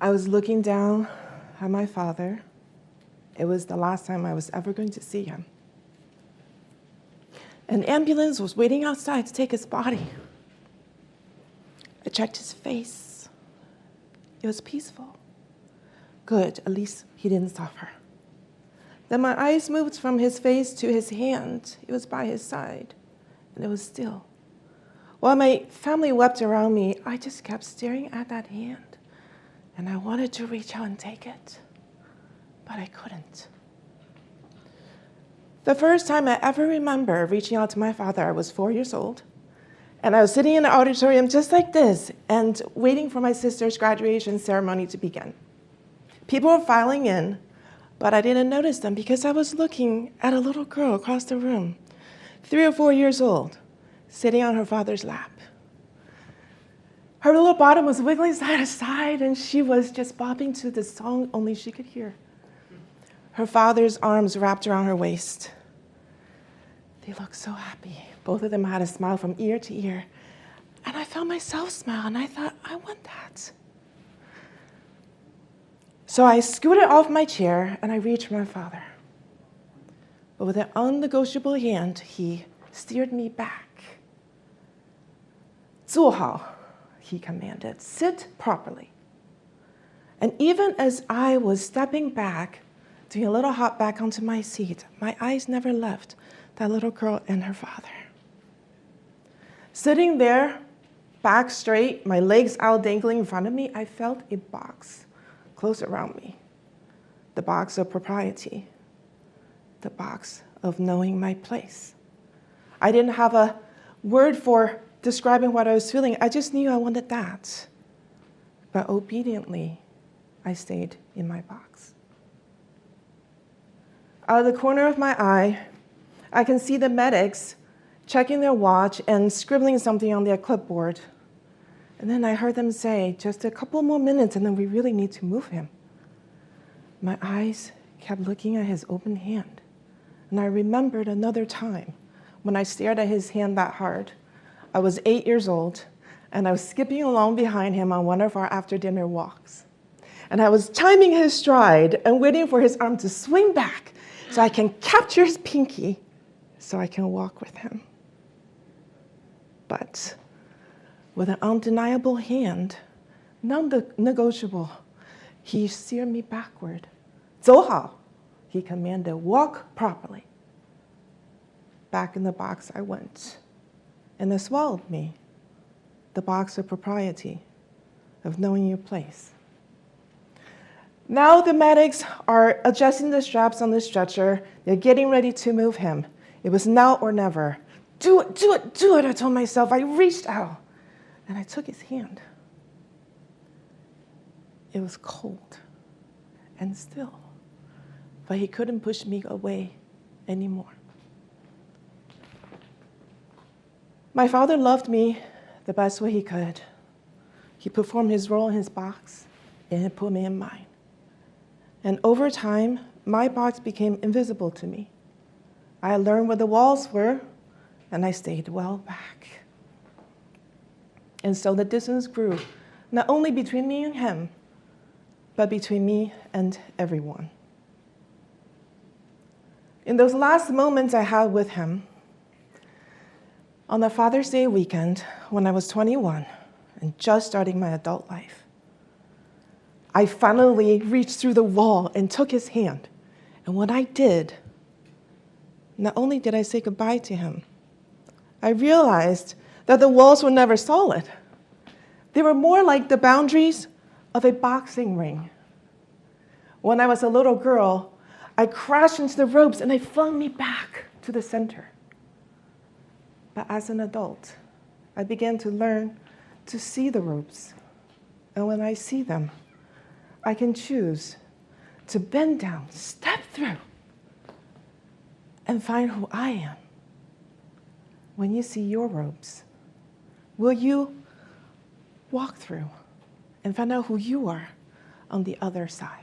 I was looking down at my father. It was the last time I was ever going to see him. An ambulance was waiting outside to take his body. I checked his face. It was peaceful. Good, at least he didn't suffer. Then my eyes moved from his face to his hand. It was by his side, and it was still. While my family wept around me, I just kept staring at that hand, and I wanted to reach out and take it, but I couldn't. The first time I ever remember reaching out to my father, I was 4 years old, and I was sitting in the auditorium just like this and waiting for my sister's graduation ceremony to begin. People were filing in, but I didn't notice them because I was looking at a little girl across the room, 3 or 4 years old, sitting on her father's lap. Her little bottom was wiggling side to side, and she was just bopping to the song only she could hear. Her father's arms wrapped around her waist. They looked so happy. Both of them had a smile from ear to ear. And I felt myself smile, and I thought, I want that. So I scooted off my chair, and I reached for my father. But with an unnegotiable hand, he steered me back. 坐好, he commanded. Sit properly. And even as I was stepping back, doing a little hop back onto my seat, my eyes never left that little girl and her father. Sitting there, back straight, my legs out dangling in front of me, I felt a box close around me. The box of propriety. The box of knowing my place. I didn't have a word for describing what I was feeling. I just knew I wanted that. But obediently, I stayed in my box. Out of the corner of my eye, I can see the medics checking their watch and scribbling something on their clipboard. And then I heard them say, just a couple more minutes and then we really need to move him. My eyes kept looking at his open hand. And I remembered another time when I stared at his hand that hard. I was 8 years old, and I was skipping along behind him on one of our after-dinner walks. And I was timing his stride and waiting for his arm to swing back so I can capture his pinky so I can walk with him. But with an undeniable hand, non-negotiable, he steered me backward. 走好, he commanded, walk properly. Back in the box I went, and it swallowed me, the box of propriety, of knowing your place. Now the medics are adjusting the straps on the stretcher. They're getting ready to move him. It was now or never. Do it, do it, do it, I told myself. I reached out, and I took his hand. It was cold and still, but he couldn't push me away anymore. My father loved me the best way he could. He performed his role in his box, and he put me in mine. And over time, my box became invisible to me. I learned where the walls were, and I stayed well back. And so the distance grew, not only between me and him, but between me and everyone. In those last moments I had with him, on the Father's Day weekend, when I was 21 and just starting my adult life, I finally reached through the wall and took his hand. And when I did, not only did I say goodbye to him, I realized that the walls were never solid. They were more like the boundaries of a boxing ring. When I was a little girl, I crashed into the ropes and they flung me back to the center. But as an adult, I began to learn to see the ropes. And when I see them, I can choose to bend down, step through, and find who I am. When you see your ropes, will you walk through and find out who you are on the other side?